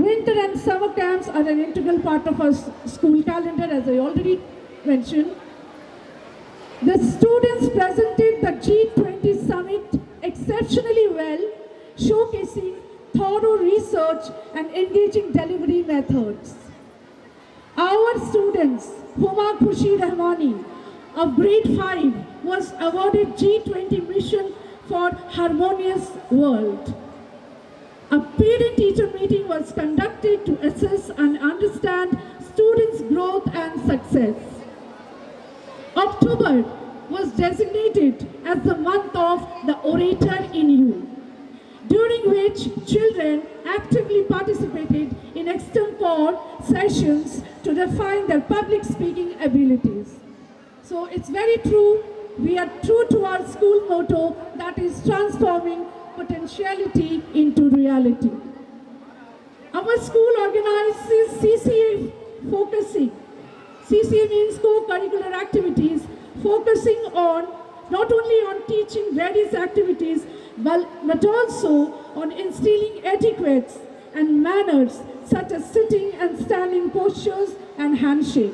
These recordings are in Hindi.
Winter and summer camps are an integral part of our school calendar, as I already mentioned. The students presented the G20 summit exceptionally well, showcasing thorough research and engaging delivery methods. Our students, Huma Khushi Rahmani of grade 5 was awarded G20 Mission for Harmonious World. A parent-teacher meeting was conducted to assess and understand students' growth and success. October was designated as the month of the Orator in You, during which children actively participated in extempore sessions to refine their public speaking abilities. So it's very true, we are true to our school motto, that is transforming potentiality into reality. Our school organizes CCA focusing. CCA means co-curricular activities, focusing on not only on teaching various activities, but also on instilling etiquettes and manners such as sitting and standing postures and handshake.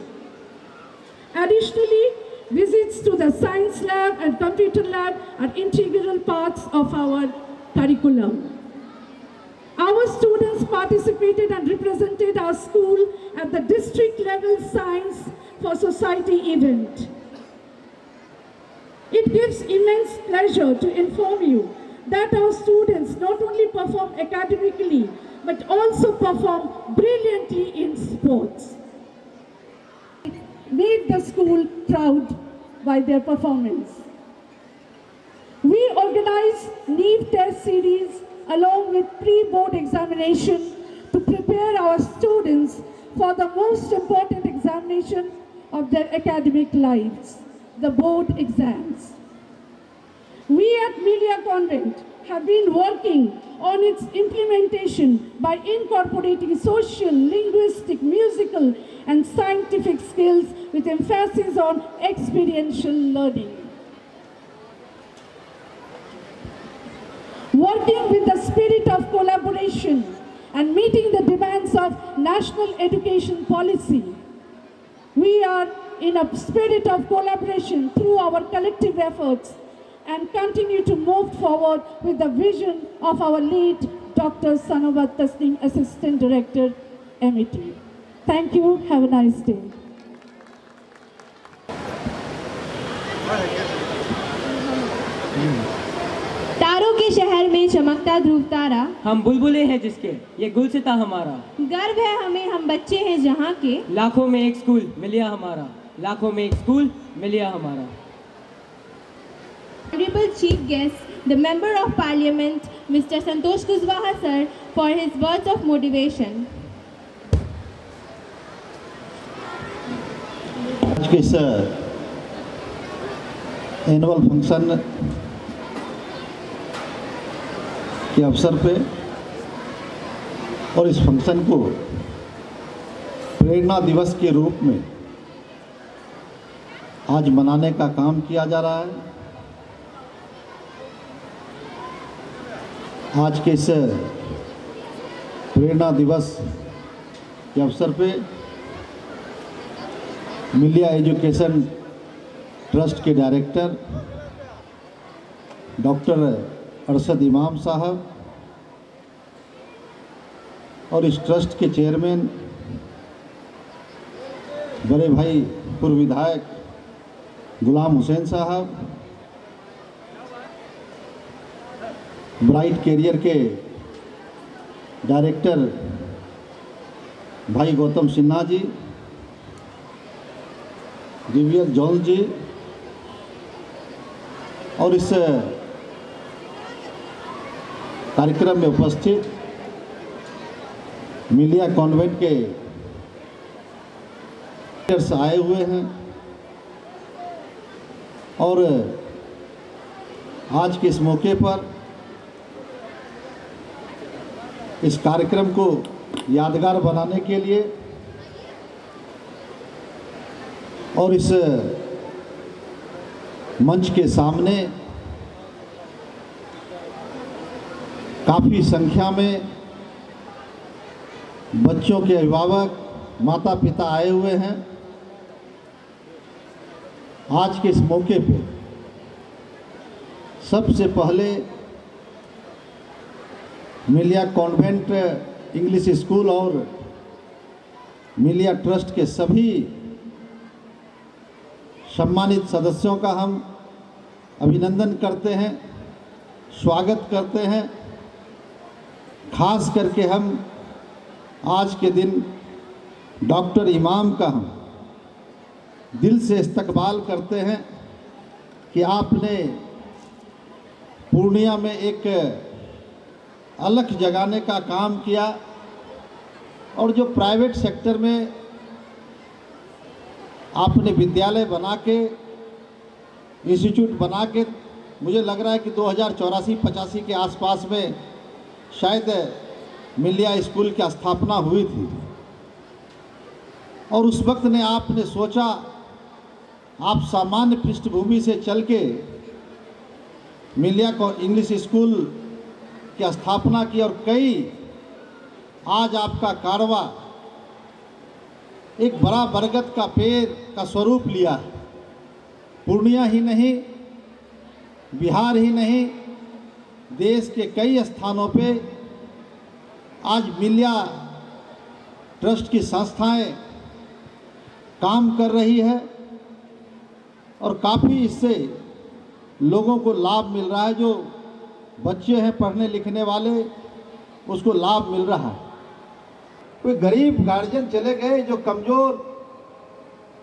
Additionally, visits to the science lab and computer lab are integral parts of our curriculum. Our students participated and represented our school at the district level Science for Society event. It gives immense pleasure to inform you that our students not only perform academically but also perform brilliantly in sports. Made the school proud by their performance. We organize NEET test series along with pre-board examination to prepare our students for the most important examination of their academic lives, the board exams. We at Milia Convent have been working on its implementation by incorporating social, linguistic, musical, and scientific skills with emphasis on experiential learning. Working with the spirit of collaboration and meeting the demands of national education policy, we are in a spirit of collaboration through our collective efforts and continue to move forward with the vision of our late Dr. Sanobat Tasneem, Assistant Director, MET. Thank you. Have a nice day. तारों के शहर में चमकता ध्रुव तारा, हम बुलबुले हैं जिसके, ये गुलसिता हमारा। गर्व है हमें, हम बच्चे हैं जहाँ के, लाखों में एक स्कूल मिलिया हमारा, लाखों में एक स्कूल मिलिया हमारा। Honorable Chief Guest, the Member of Parliament, Mr. Santosh Kushwaha sir, for his words of motivation. आज के इस एनुअल फंक्शन के अवसर पे और इस फंक्शन को प्रेरणा दिवस के रूप में आज मनाने का काम किया जा रहा है। आज के इस प्रेरणा दिवस के अवसर पे मिलिया एजुकेशन ट्रस्ट के डायरेक्टर डॉक्टर अरशद इमाम साहब और इस ट्रस्ट के चेयरमैन बड़े भाई पूर्व विधायक गुलाम हुसैन साहब, ब्राइट कैरियर के डायरेक्टर भाई गौतम सिन्हा जी, दिव्य जौल जी और इस कार्यक्रम में उपस्थित मिलिया कॉन्वेंट के टीचर्स आए हुए हैं और आज के इस मौके पर इस कार्यक्रम को यादगार बनाने के लिए और इस मंच के सामने काफ़ी संख्या में बच्चों के अभिभावक, माता पिता आए हुए हैं। आज के इस मौके पे सबसे पहले मिलिया कॉन्वेंट इंग्लिश स्कूल और मिलिया ट्रस्ट के सभी सम्मानित सदस्यों का हम अभिनंदन करते हैं, स्वागत करते हैं। खास करके हम आज के दिन डॉक्टर इमाम का हम दिल से इस्तकबाल करते हैं कि आपने पूर्णिया में एक अलख जगाने का काम किया और जो प्राइवेट सेक्टर में आपने विद्यालय बना के, इंस्टीट्यूट बना के, मुझे लग रहा है कि 2084-85 के आसपास में शायद मिलिया स्कूल की स्थापना हुई थी। और उस वक्त ने आपने सोचा, आप सामान्य पृष्ठभूमि से चल के मिलिया को इंग्लिश स्कूल की स्थापना की और कई आज आपका कारवा एक बड़ा बरगद का पेड़ का स्वरूप लिया है। पूर्णिया ही नहीं, बिहार ही नहीं, देश के कई स्थानों पे आज मिलिया ट्रस्ट की संस्थाएं काम कर रही है और काफ़ी इससे लोगों को लाभ मिल रहा है। जो बच्चे हैं पढ़ने लिखने वाले, उसको लाभ मिल रहा है। कोई गरीब गार्जियन चले गए, जो कमज़ोर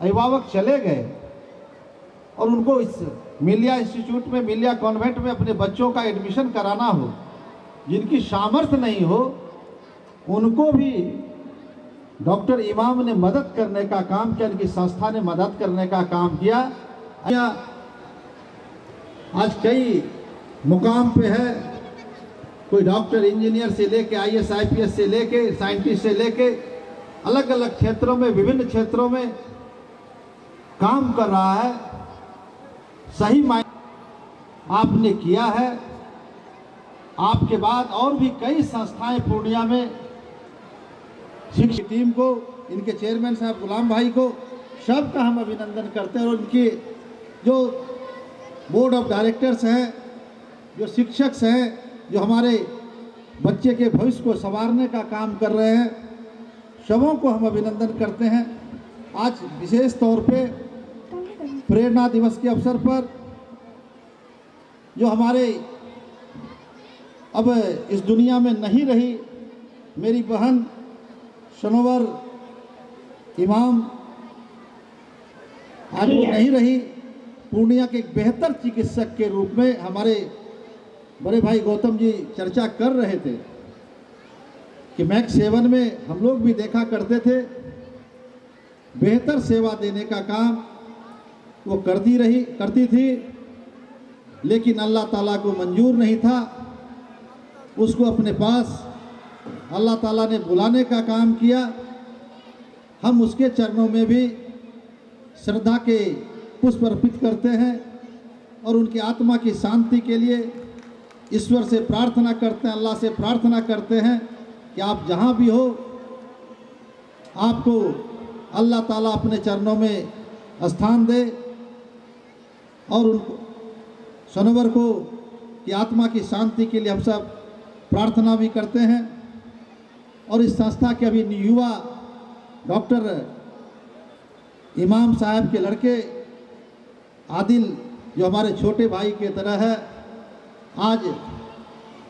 अभिभावक चले गए और उनको इस मिलिया इंस्टीट्यूट में, मिलिया कॉन्वेंट में अपने बच्चों का एडमिशन कराना हो, जिनकी सामर्थ्य नहीं हो, उनको भी डॉक्टर इमाम ने मदद करने का काम किया, उनकी संस्था ने मदद करने का काम किया। आज कई मुकाम पे है, कोई डॉक्टर इंजीनियर से लेके IAS IPS से लेके साइंटिस्ट से लेके अलग अलग क्षेत्रों में, विभिन्न क्षेत्रों में काम कर रहा है। सही मायने आपने किया है। आपके बाद और भी कई संस्थाएं पूर्णिया में, शिक्षक टीम को, इनके चेयरमैन साहब गुलाम भाई को, सबका हम अभिनंदन करते हैं। और उनकी जो बोर्ड ऑफ डायरेक्टर्स हैं, जो शिक्षक हैं, जो हमारे बच्चे के भविष्य को संवारने का काम कर रहे हैं, सबों को हम अभिनंदन करते हैं। आज विशेष तौर पे प्रेरणा दिवस के अवसर पर जो हमारे अब इस दुनिया में नहीं रही मेरी बहन सनोवर इमाम, आज वो नहीं रही। पूर्णिया के एक बेहतर चिकित्सक के रूप में हमारे बड़े भाई गौतम जी चर्चा कर रहे थे कि मैक्स 7 में हम लोग भी देखा करते थे, बेहतर सेवा देने का काम वो करती थी, लेकिन अल्लाह ताला को मंजूर नहीं था। उसको अपने पास अल्लाह ताला ने बुलाने का काम किया। हम उसके चरणों में भी श्रद्धा के पुष्प अर्पित करते हैं और उनकी आत्मा की शांति के लिए ईश्वर से प्रार्थना करते हैं, अल्लाह से प्रार्थना करते हैं कि आप जहाँ भी हो, आपको अल्लाह ताला अपने चरणों में स्थान दे। और उनको सनोवर को की आत्मा की शांति के लिए हम सब प्रार्थना भी करते हैं। और इस संस्था के अभी युवा डॉक्टर इमाम साहब के लड़के आदिल, जो हमारे छोटे भाई के तरह है, आज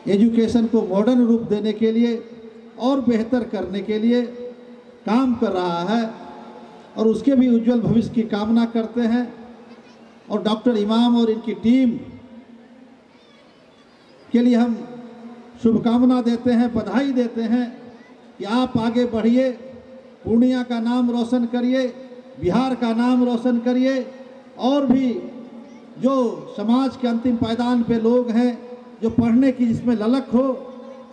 एजुकेशन को मॉडर्न रूप देने के लिए और बेहतर करने के लिए काम कर रहा है और उसके भी उज्जवल भविष्य की कामना करते हैं। और डॉक्टर इमाम और इनकी टीम के लिए हम शुभकामना देते हैं, बधाई देते हैं कि आप आगे बढ़िए, पूर्णिया का नाम रोशन करिए, बिहार का नाम रोशन करिए। और भी जो समाज के अंतिम पायदान पे लोग हैं, जो पढ़ने की जिसमें ललक हो,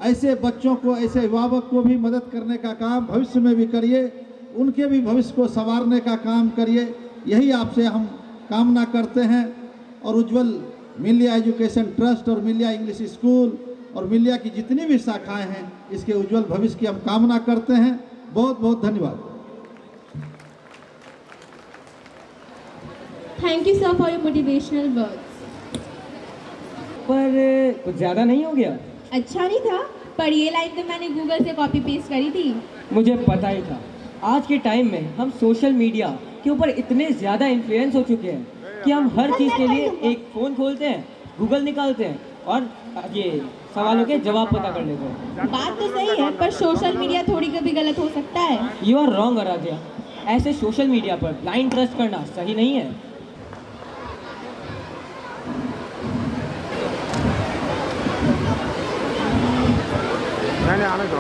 ऐसे बच्चों को, ऐसे अभिभावक को भी मदद करने का काम भविष्य में भी करिए, उनके भी भविष्य को संवारने का काम करिए। यही आपसे हम कामना करते हैं। और उज्जवल मिलिया एजुकेशन ट्रस्ट और मिलिया इंग्लिश स्कूल और मिलिया की जितनी भी शाखाएं हैं इसके उज्जवल भविष्य की हम कामना करते हैं। बहुत बहुत धन्यवाद। Thank you, sir, for your motivational words. पर कुछ ज़्यादा नहीं हो गया? अच्छा नहीं था, पर ये लाइन तो मैंने गूगल से कॉपी पेस्ट करी थी। मुझे पता ही था। आज के टाइम में हम सोशल मीडिया के ऊपर इतने ज़्यादा इन्फ्लुएंस हो चुके हैं कि हम हर चीज़ के लिए एक फ़ोन खोलते हैं, गूगल निकालते हैं और ये सवालों के जवाब पता कर लेते हैं। बात तो सही है, पर सोशल मीडिया थोड़ी कभी गलत हो सकता है। You are wrong Aaradhya. ऐसे सोशल मीडिया पर ब्लाइंड ट्रस्ट करना सही नहीं है। आने दो।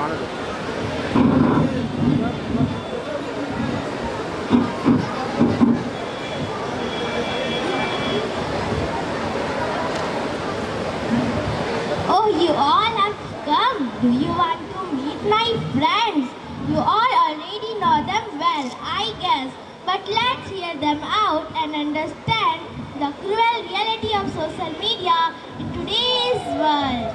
Oh, you all have come. Do you want to meet my friends? You all already know them well, I guess. But let's hear them out and understand the cruel reality of social media in today's world.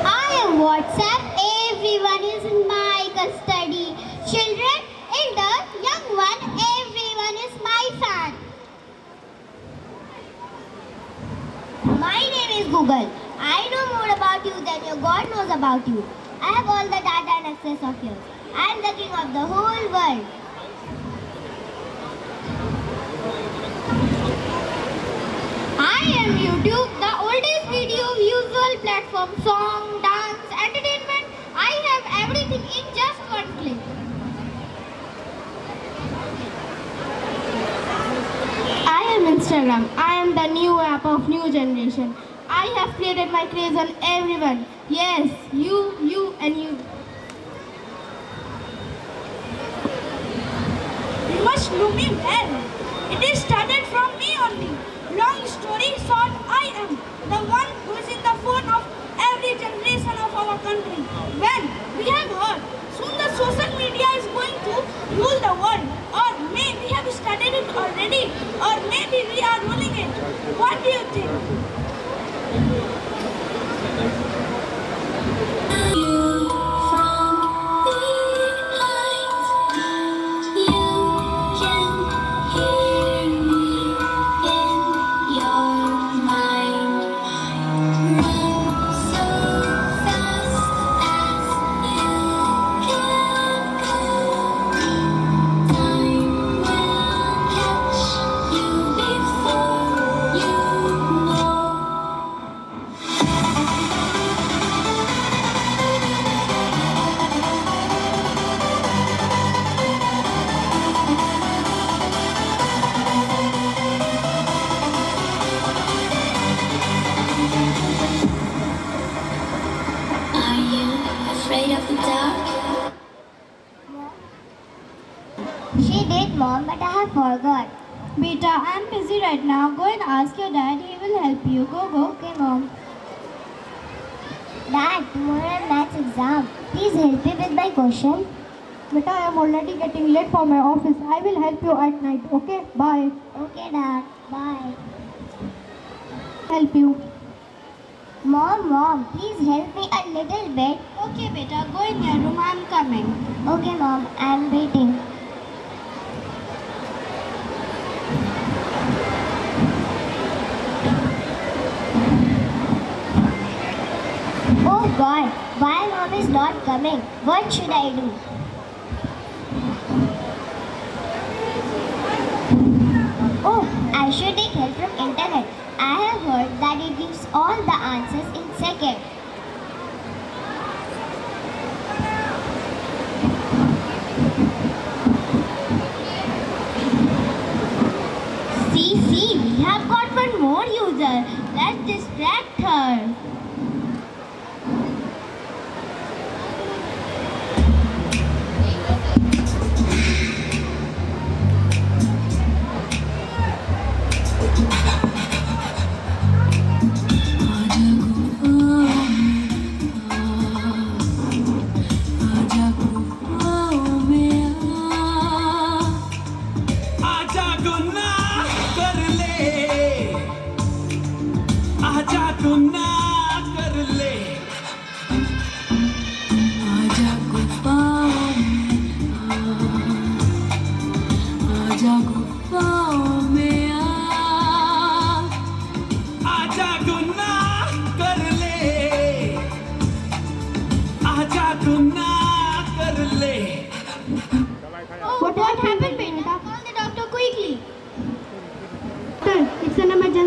I am WhatsApp. Everyone is in my custody. Children, elder, young one, everyone is my fan. My name is Google. I know more about you than your God knows about you. I have all the data and access of yours. I am the king of the whole world. I am YouTube, the oldest video visual platform, song, dance, entertainment. I have everything in just one click. I am Instagram. I am the new app of new generation. I have created my craze on everyone. Yes, you and you. You must know me well. It is started from me only. Long story short, I am the one who is in the phone of every generation of our country. When we have heard, soon the social media is going to rule the world. Or maybe we have started it already. Or maybe we are ruling it. What do you think? She did, Mom, but I have forgot. Beta, I'm busy right now. Go and ask your dad. He will help you. Go. Okay, Mom. Dad, tomorrow I have maths exam. Please help me with my question. Beta, I am already getting late for my office. I will help you at night. Okay? Bye. Okay, Dad. Bye. Help you. Mom, please help me a little bit. Okay, beta, go in your room. I am coming. Okay, Mom. I am waiting. Oh God, why Mom is not coming? What should I do? Oh, I should take help from internet. I have heard that it gives all the answers in seconds. See, we have got one more user. Let's distract her.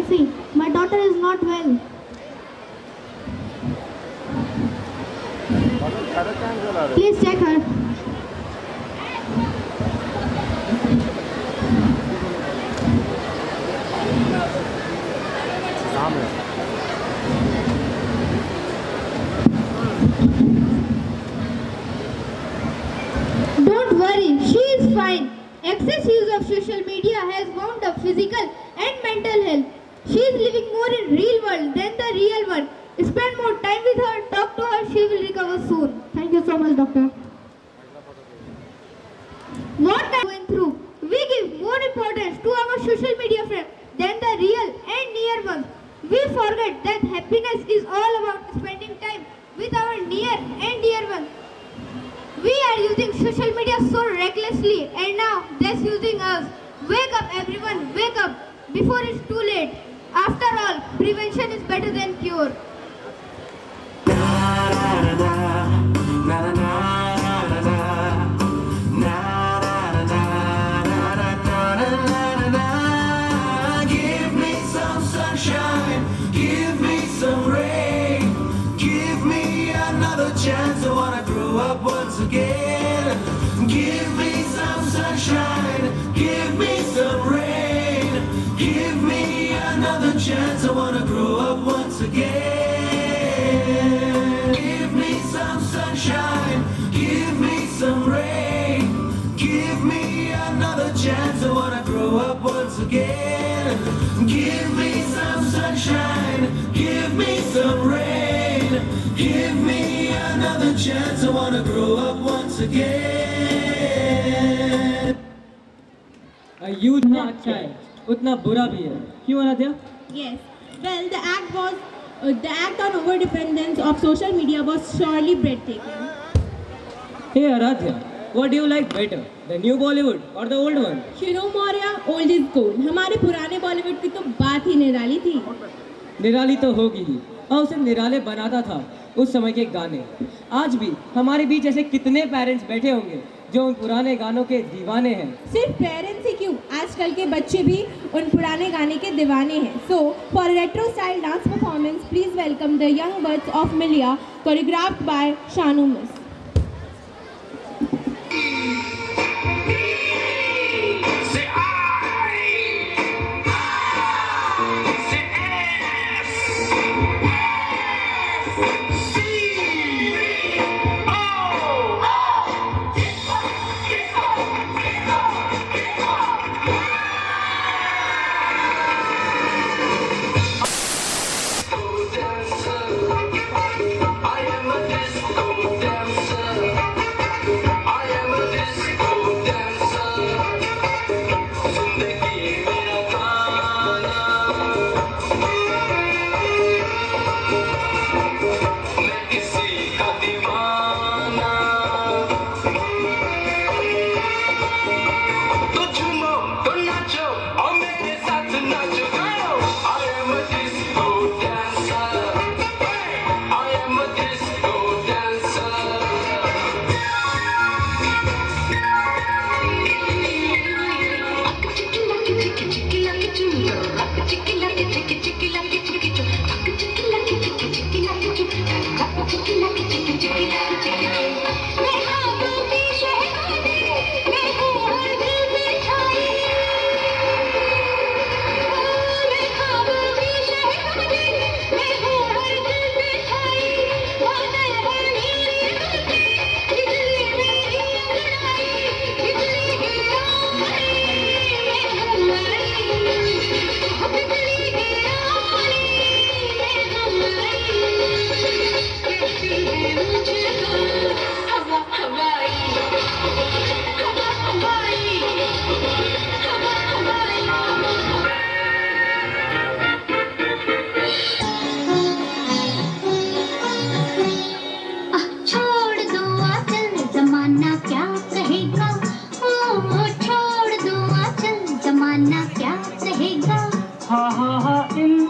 See, my daughter is not well. Please check her. Don't worry, she is fine. Excess use of social media has wound up physical and mental health. She is living more in real world than the real one. Spend more time with her, talk to her, she will recover soon. Thank you so much, doctor. What are we going through? We give more importance to our social media friends than the real and near ones. We forget that happiness is all about spending time with our near and dear ones. We are using social media so recklessly and now that's using us. Wake up everyone, wake up before it's too late. After all, prevention is better than cure. Give me some sunshine, give me some rain, give me another chance. I wanna grow up once again. Give me some sunshine, give me some rain, give me another chance. I wanna grow up once again. Give me some sunshine, give me some rain, give me another chance. I wanna grow up once again. Give me some sunshine, give me some rain, give me another chance. I wanna grow up once again. A youth ना अच्छा है उतना बुरा भी है क्यों Aaradhya? Yes. Well, the act on over dependence of social media was surely breathtaking. Hey Aradhya, what do you like better, the new Bollywood or the old one? You know, Maurya, old is gold. हमारे पुराने बॉलीवुड की तो बात ही निराली थी. निराली तो होगी ही और उसे निराले बनाता था उस समय के गाने. आज भी हमारे बीच ऐसे कितने पेरेंट्स बैठे होंगे जो उन पुराने गानों के दीवाने हैं. सिर्फ पेरेंट्स ही क्यों, आजकल के बच्चे भी उन पुराने गाने के दीवाने हैं. So for retro style dance performance please welcome the young birds of मिलिया कोरियोग्राफ्ड बाय शानू मिस.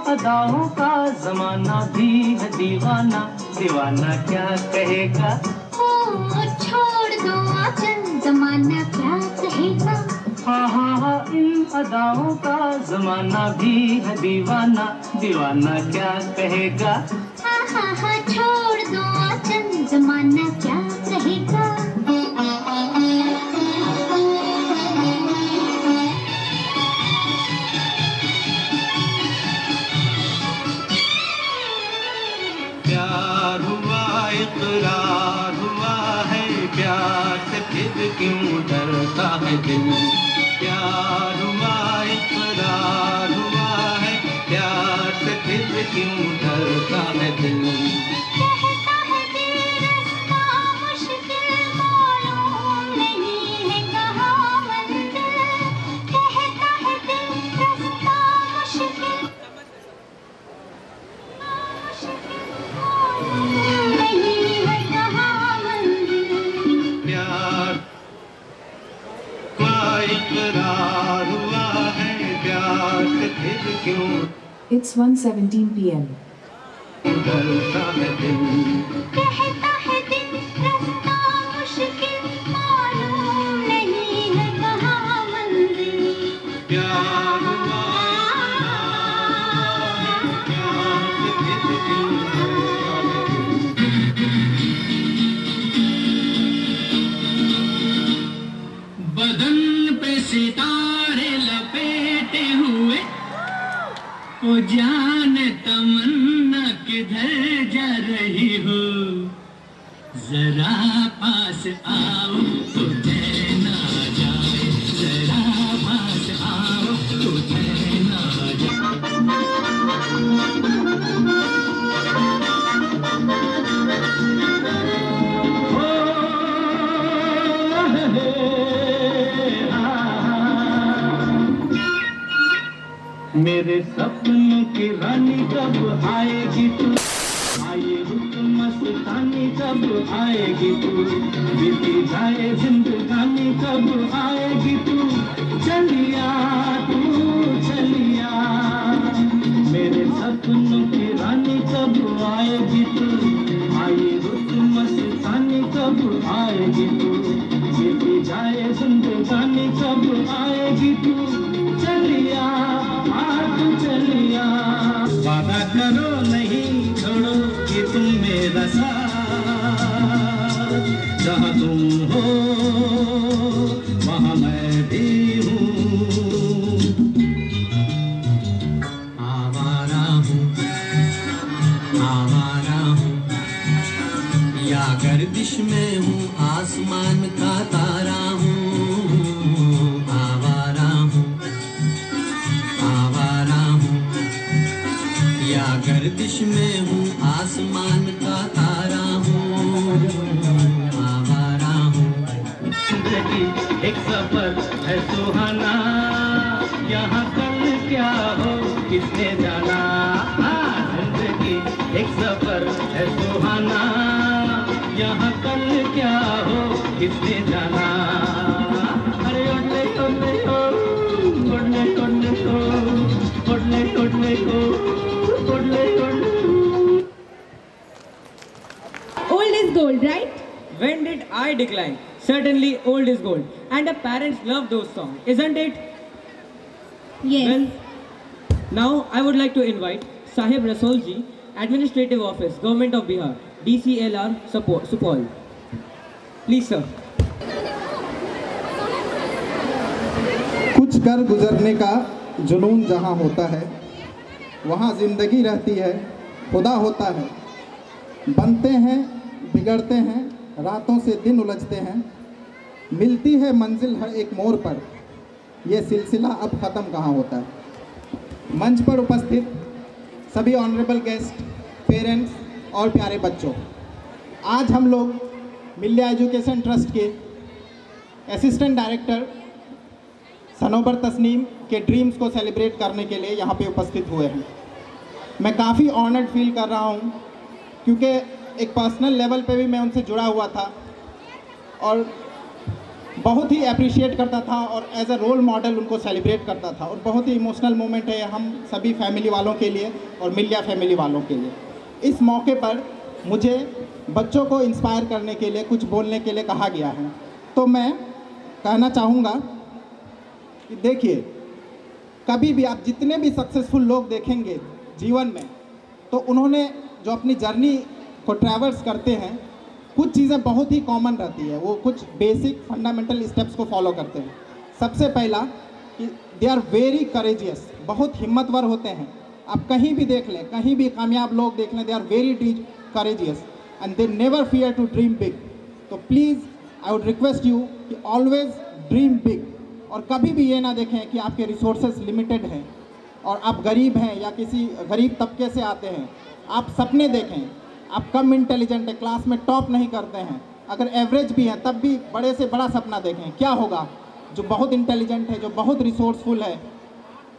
अदाओं का जमाना भी है दीवाना, दीवाना क्या कहेगा। छोड़ दो आंचल, जमाना क्या कहेगा। हाँ इन अदाओं का जमाना भी है दीवाना, दीवाना क्या कहेगा। हाँ छोड़ दो चंद, जमाना क्या कहेगा। प्यार हुआ इकरार हुआ है, प्यार से फिर क्यों डरता है दिल। प्यार हुआ इकरार हुआ है, प्यार से फिर क्यों डरता है दिल। कहता है दिल रास्ता मुश्किल, मालूम नहीं है कहाँ मंजिल। कहता है दिल रास्ता मुश्किल, मालूम नहीं है कहाँ मंजिल। प्यार हुआ इकरार हुआ है, प्यार से फिर क्यों It's 1:17 p.m. डरता है दिल। कहता है दिल रास्ता मुश्किल, मालूम नहीं है कहाँ मंजिल। प्यार हुआ प्यार से फिर क्यों डरता है दिल। बदन पे सितारे लपेटे हुए, ओ जान तमन्ना किधर जा रही हो। जरा पास आओ तो चैन आ जाए, जरा पास आओ तो चैन आ जाए। मेरे सपनों की रानी कब आएगी तू, आए रुत मस्तानी कब आएगी तू, बीती जाए जिंदगानी कब आएगी तू। चलिया तू चलिया, मेरे सपनों की रानी कब आएगी तू, आए रुत मस्तानी कब आएगी तू, बीती जाए जिंदगानी कब आएगी तू। चलिया तू चलिया, वादा करो नहीं छोड़ो कि तुम मेरा साथ, जहाँ तुम हो वहाँ मैं भी हूँ। आवारा हूँ या गर्दिश में हूँ, आसमान का तारा हूँ। गर्दिश में हूँ, आसमान का तारा हूँ, आवारा हूँ। जिंदगी एक सफर है सुहाना, यहाँ कल क्या हो किसने जाना। जिंदगी एक सफर है सुहाना, यहाँ कल क्या हो किसने जाना। अरे उड़ने उड़ने हो, उड़ने उड़ने हो, उड़ने उड़ने हो। Old is gold, right? When did I decline? Certainly old is gold. And the parents love those songs, isn't it? Yes. Well, now I would like to invite Sahib Rasool ji, Administrative Office, Government of Bihar, DCLR, Supaul. Please, sir. कुछ कर गुजरने का जुनून जहाँ होता है, वहाँ ज़िंदगी रहती है, खुदा होता है। बनते हैं, बिगड़ते हैं, रातों से दिन उलझते हैं, मिलती है मंजिल हर एक मोड़ पर, ये सिलसिला अब ख़त्म कहाँ होता है। मंच पर उपस्थित सभी ऑनरेबल गेस्ट, पेरेंट्स और प्यारे बच्चों, आज हम लोग मिल्या एजुकेशन ट्रस्ट के असिस्टेंट डायरेक्टर सनोबर तस्नीम के ड्रीम्स को सेलिब्रेट करने के लिए यहाँ पे उपस्थित हुए हैं। मैं काफ़ी ऑनर्ड फील कर रहा हूँ क्योंकि एक पर्सनल लेवल पे भी मैं उनसे जुड़ा हुआ था और बहुत ही अप्रिशिएट करता था और एज अ रोल मॉडल उनको सेलिब्रेट करता था। और बहुत ही इमोशनल मोमेंट है हम सभी फैमिली वालों के लिए और मिल्या फैमिली वालों के लिए। इस मौके पर मुझे बच्चों को इंस्पायर करने के लिए कुछ बोलने के लिए कहा गया है, तो मैं कहना चाहूँगा कि देखिए, कभी भी आप जितने भी सक्सेसफुल लोग देखेंगे जीवन में, तो उन्होंने जो अपनी जर्नी को ट्रैवर्स करते हैं, कुछ चीज़ें बहुत ही कॉमन रहती है। वो कुछ बेसिक फंडामेंटल स्टेप्स को फॉलो करते हैं। सबसे पहला कि दे आर वेरी करेजियस, बहुत हिम्मतवर होते हैं। आप कहीं भी देख लें, कहीं भी कामयाब लोग देख लें, they are very courageous and they never fear to dream big. तो please I would request you कि ऑलवेज ड्रीम बिग, और कभी भी ये ना देखें कि आपके रिसोर्सेज लिमिटेड हैं और आप गरीब हैं या किसी गरीब तबके से आते हैं। आप सपने देखें। आप कम इंटेलिजेंट है, क्लास में टॉप नहीं करते हैं, अगर एवरेज भी हैं तब भी बड़े से बड़ा सपना देखें। क्या होगा? जो बहुत इंटेलिजेंट है, जो बहुत रिसोर्सफुल है,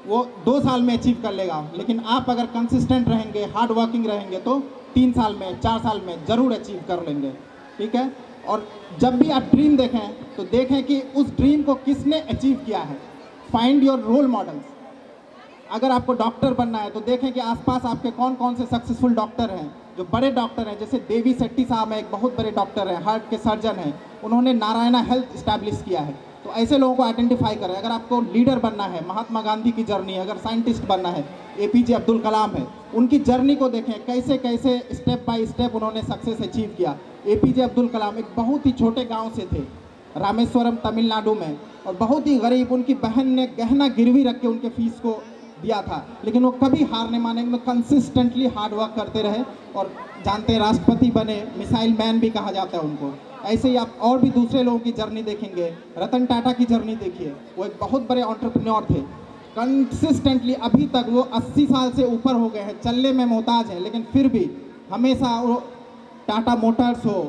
वो 2 साल में अचीव कर लेगा, लेकिन आप अगर कंसिस्टेंट रहेंगे, हार्ड वर्किंग रहेंगे, तो 3 साल में, 4 साल में ज़रूर अचीव कर लेंगे। ठीक है? और जब भी आप ड्रीम देखें तो देखें कि उस ड्रीम को किसने अचीव किया है। Find your role models. अगर आपको डॉक्टर बनना है तो देखें कि आसपास आपके कौन कौन से सक्सेसफुल डॉक्टर हैं, जो बड़े डॉक्टर हैं। जैसे देवी सेट्टी साहब हैं, एक बहुत बड़े डॉक्टर हैं, हार्ट के सर्जन हैं, उन्होंने नारायणा हेल्थ इस्टेब्लिश किया है। तो ऐसे लोगों को आइडेंटिफाई करें। अगर आपको लीडर बनना है, महात्मा गांधी की जर्नी है, अगर साइंटिस्ट बनना है, APJ अब्दुल कलाम है, उनकी जर्नी को देखें, कैसे कैसे स्टेप बाय स्टेप उन्होंने सक्सेस अचीव किया। APJ अब्दुल कलाम एक बहुत ही छोटे गांव से थे, रामेश्वरम तमिलनाडु में, और बहुत ही गरीब, उनकी बहन ने गहना गिरवी रख के उनके फीस को दिया था, लेकिन वो कभी हार नहीं मानेंगे, कंसिस्टेंटली हार्ड वर्क करते रहे और जानते हैं राष्ट्रपति बने, मिसाइल मैन भी कहा जाता है उनको। ऐसे ही आप और भी दूसरे लोगों की जर्नी देखेंगे। रतन टाटा की जर्नी देखिए, वो एक बहुत बड़े एंटरप्रेन्योर थे, कंसिस्टेंटली अभी तक वो 80 साल से ऊपर हो गए हैं, चलने में मोहताज हैं, लेकिन फिर भी हमेशा वो टाटा मोटर्स हो,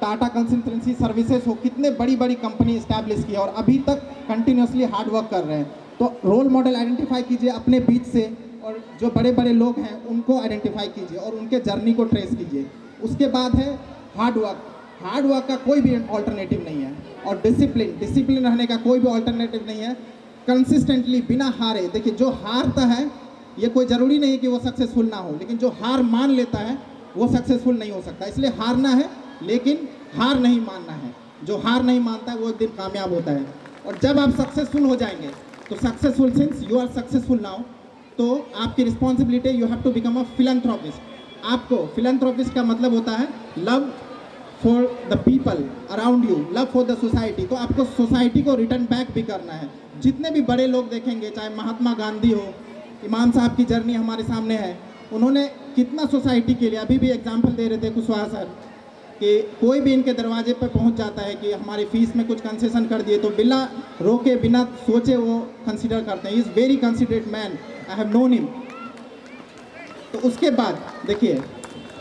टाटा कंसल्टेंसी सर्विसेज हो, कितने बड़ी बड़ी कंपनी इस्टेब्लिश की है और अभी तक कंटिन्यूसली हार्ड वर्क कर रहे हैं। तो रोल मॉडल आइडेंटिफाई कीजिए अपने बीच से, और जो बड़े बड़े लोग हैं उनको आइडेंटिफाई कीजिए और उनके जर्नी को ट्रेस कीजिए। उसके बाद है हार्ड वर्क। हार्ड वर्क का कोई भी ऑल्टरनेटिव नहीं है, और डिसिप्लिन रहने का कोई भी ऑल्टरनेटिव नहीं है। कंसिस्टेंटली बिना हारे, देखिए जो हारता है ये कोई ज़रूरी नहीं कि वो सक्सेसफुल ना हो, लेकिन जो हार मान लेता है वो सक्सेसफुल नहीं हो सकता। इसलिए हारना है, लेकिन हार नहीं मानना है। जो हार नहीं मानता है वो एक दिन कामयाब होता है। और जब आप सक्सेसफुल हो जाएंगे तो successful, since you are successful now, तो आपकी responsibility, you have to become a philanthropist. आपको फिलैंथ्रोपिस्ट का मतलब होता है love for the people around you, love for the society. तो आपको सोसाइटी को रिटर्न बैक भी करना है। जितने भी बड़े लोग देखेंगे, चाहे महात्मा गांधी हो, इमाम साहब की जर्नी हमारे सामने है, उन्होंने कितना सोसाइटी के लिए, अभी भी एग्जाम्पल दे रहे थे कुशवाहा सर, कि कोई भी इनके दरवाजे पर पहुंच जाता है कि हमारी फीस में कुछ कंसेशन कर दिए, तो बिना रोके बिना सोचे वो कंसिडर करते हैं। Is very considerate man, I have known him. तो उसके बाद देखिए,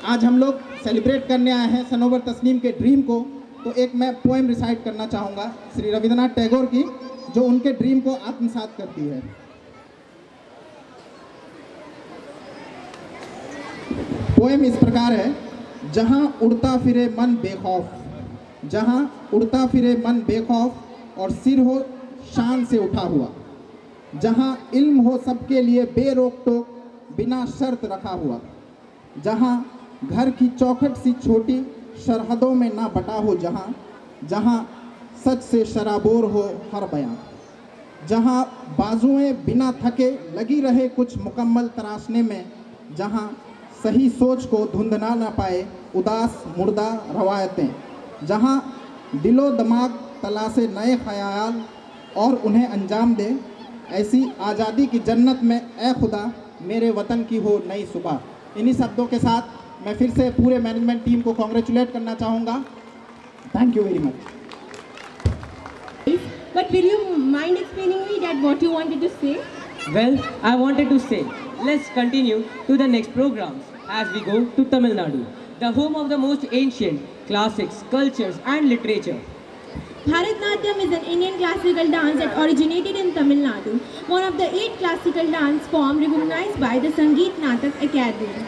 आज हम लोग सेलिब्रेट करने आए हैं सनोवर तस्नीम के ड्रीम को। तो एक मैं पोएम रिसाइट करना चाहूँगा श्री रविंद्रनाथ टैगोर की, जो उनके ड्रीम को आत्मसात करती है। पोएम इस प्रकार है। जहाँ उड़ता फिरे मन बेखौफ, जहाँ उड़ता फिरे मन बेखौफ और सिर हो शान से उठा हुआ, जहाँ इल्म हो सबके लिए बेरोक टोक बिना शर्त रखा हुआ, जहाँ घर की चौखट सी छोटी सरहदों में ना बटा हो, जहाँ जहाँ सच से शराबोर हो हर बयां, जहाँ बाजुएं बिना थके लगी रहे कुछ मुकम्मल तराशने में, जहाँ सही सोच को धुंधना ना पाए उदास मुर्दा रवायतें, जहाँ दिलो दिमाग तलाशे नए ख्याल और उन्हें अंजाम दे, ऐसी आज़ादी की जन्नत में ए खुदा मेरे वतन की हो नई सुबह। इन्हीं शब्दों के साथ मैं फिर से पूरे मैनेजमेंट टीम को कॉन्ग्रेचुलेट करना चाहूँगा। Thank you very much. But will you mind explaining me that what you wanted to say? Well, I wanted to say, let's continue to the next programs as we go to Tamil Nadu, the home of the most ancient classics, cultures and literature. Bharatnatyam is an Indian classical dance that originated in Tamil Nadu, one of the 8 classical dance forms recognized by the Sangeet Natak Academy.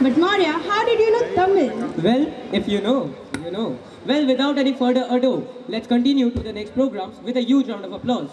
But Maurya, how did you know Tamil? Well, if you know, you know. Well, without any further ado, let's continue to the next programs with a huge round of applause.